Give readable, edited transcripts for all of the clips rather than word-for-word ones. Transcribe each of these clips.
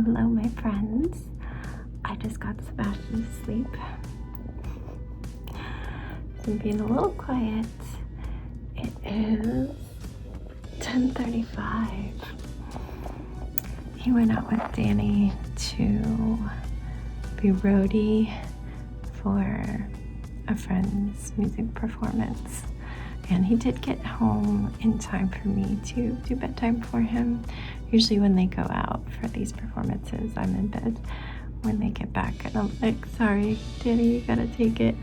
Hello, my friends. I just got Sebastian to sleep. So I'm being a little quiet. It is 10:35. He went out with Danny to be roadie for a friend's music performance. And he did get home in time for me to do bedtime for him. Usually when they go out for these performances, I'm in bed when they get back. And I'm like, sorry, Danny, you gotta take it.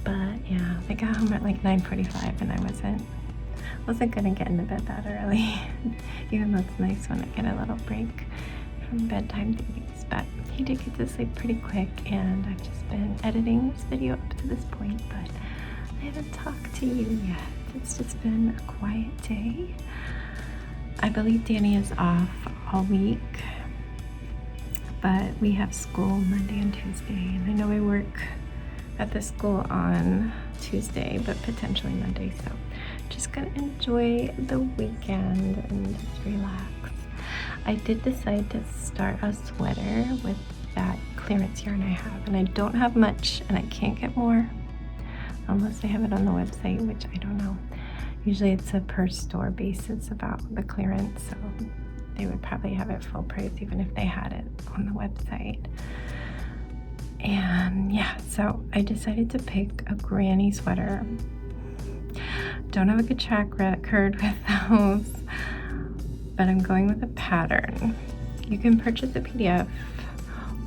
But yeah, they got home at like 9:45 and I wasn't gonna get into bed that early. Even though it's nice when I get a little break from bedtime duties. But he did get to sleep pretty quick, and I've just been editing this video up to this point, but I haven't talked to you yet. It's just been a quiet day. I believe Danny is off all week, but we have school Monday and Tuesday, and I know I work at the school on Tuesday, but potentially Monday, so just gonna enjoy the weekend and just relax. I did decide to start a sweater with that clearance yarn I have, and I don't have much, and I can't get more unless I have it on the website, which I don't know. Usually it's a per store basis about the clearance, so they would probably have it full price even if they had it on the website. And yeah, so I decided to pick a granny sweater. Don't have a good track record with those, but I'm going with a pattern. You can purchase a PDF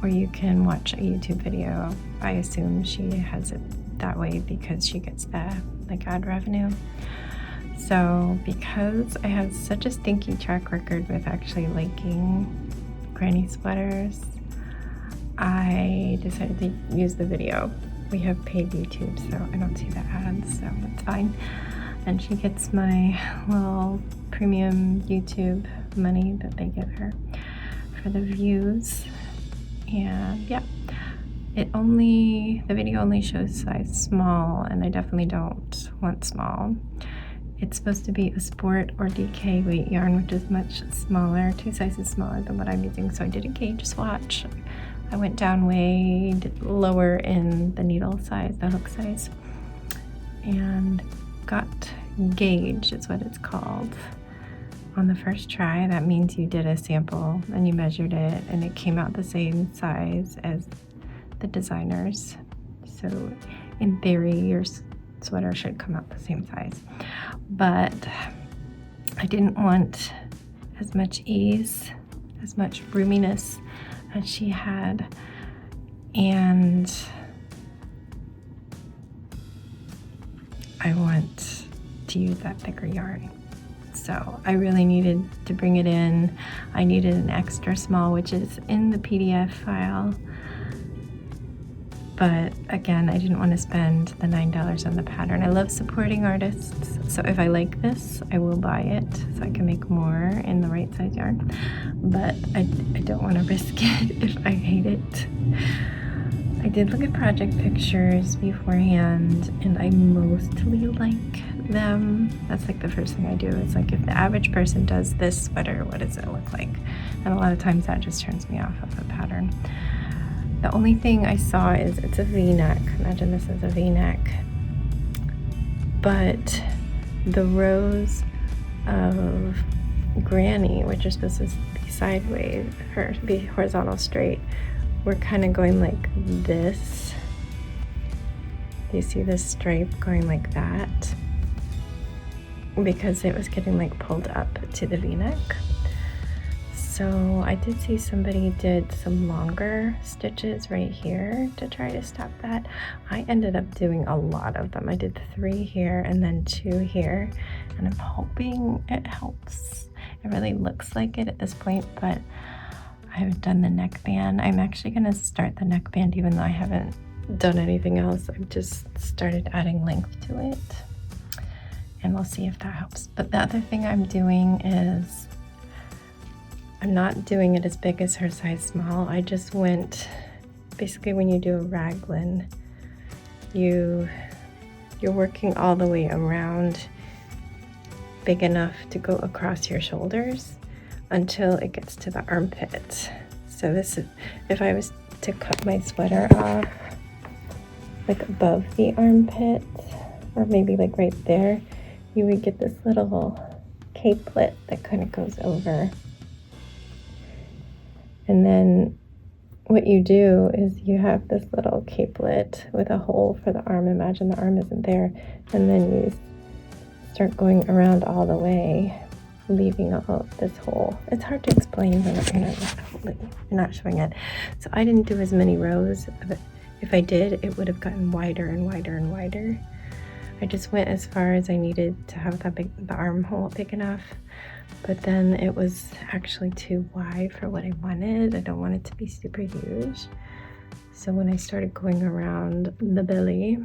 or you can watch a YouTube video. I assume she has it that way because she gets the ad revenue. So because I have such a stinky track record with actually liking granny sweaters, I decided to use the video. We have paid YouTube, so I don't see the ads, so it's fine. And she gets my little premium YouTube money that they give her for the views. And yeah, the video only shows size small, and I definitely don't want small. It's supposed to be a sport or DK weight yarn, which is much smaller, 2 sizes smaller than what I'm using. So I did a gauge swatch. I went down way lower in the needle size, the hook size, and got gauge is what it's called on the first try. That means you did a sample and you measured it, and it came out the same size as the designers. So in theory, your sweater should come out the same size. But I didn't want as much ease, as much roominess as she had, and I want to use that thicker yarn. So I really needed to bring it in. I needed an extra small, which is in the PDF file. But again, I didn't want to spend the $9 on the pattern. I love supporting artists, so if I like this, I will buy it so I can make more in the right size yarn. But I don't want to risk it if I hate it. I did look at project pictures beforehand, and I mostly like them. That's like the first thing I do. It's like, if the average person does this sweater, what does it look like? And a lot of times that just turns me off of the pattern. The only thing I saw is it's a V-neck. Imagine this as a V-neck. But the rows of granny, which are supposed to be sideways or be horizontal straight, were kind of going like this. You see this stripe going like that? Because it was getting like pulled up to the V-neck. So I did see somebody did some longer stitches right here to try to stop that. I ended up doing a lot of them. I did 3 here and then 2 here, and I'm hoping it helps. It really looks like it at this point, but I haven't done the neckband. I'm actually gonna start the neckband even though I haven't done anything else. I've just started adding length to it, and we'll see if that helps. But the other thing I'm doing is I'm not doing it as big as her size small. I just went, basically when you do a raglan, you're working all the way around big enough to go across your shoulders until it gets to the armpit. So this is, if I was to cut my sweater off like above the armpit, or maybe like right there, you would get this little capelet that kind of goes over. And then what you do is you have this little capelet with a hole for the arm. Imagine the arm isn't there. And then you start going around all the way, leaving all this hole. It's hard to explain when you're not showing it. So I didn't do as many rows of it. If I did, it would have gotten wider and wider and wider. I just went as far as I needed to have the armhole big enough, but then it was actually too wide for what I wanted. I don't want it to be super huge. So when I started going around the belly,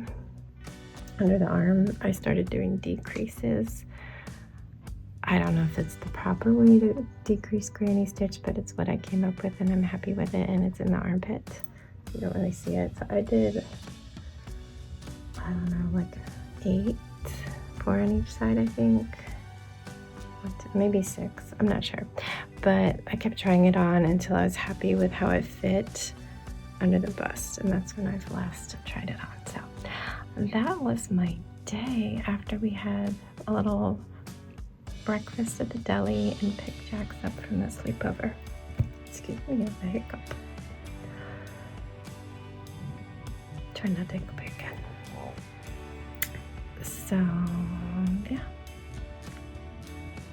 under the arm, I started doing decreases. I don't know if it's the proper way to decrease granny stitch, but it's what I came up with and I'm happy with it, and it's in the armpit. You don't really see it. So I did, I don't know, like 8, 4 on each side, I think. Maybe 6, I'm not sure. But I kept trying it on until I was happy with how it fit under the bust, and that's when I've last tried it on. So that was my day after we had a little breakfast at the deli and picked Jax up from the sleepover. Excuse me, I have a hiccup. Try not to hiccup again. So yeah,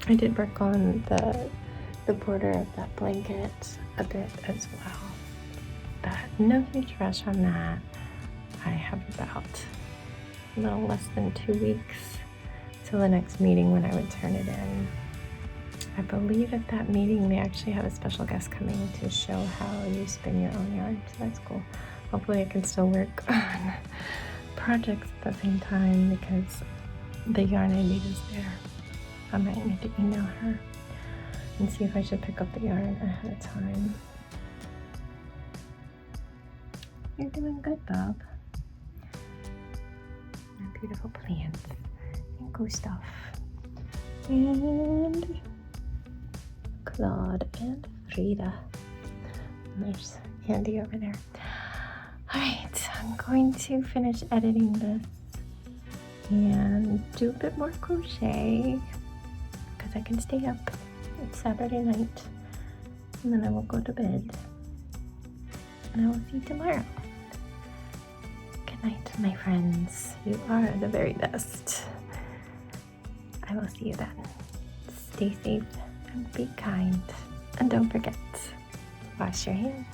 I did work on the border of that blanket a bit as well, but no huge rush on that. I have about a little less than 2 weeks till the next meeting when I would turn it in. I believe at that meeting they actually have a special guest coming to show how you spin your own yarn, so that's cool. Hopefully I can still work on projects at the same time because the yarn I need is there. I might need to email her and see if I should pick up the yarn ahead of time. You're doing good, Bob. My beautiful plants and Gustav and Claude and Frida. And there's Andy over there. Alright, I'm going to finish editing this and do a bit more crochet because I can stay up. It's Saturday night and then I will go to bed and I will see you tomorrow. Good night, my friends. You are the very best. I will see you then. Stay safe and be kind. And don't forget, wash your hands.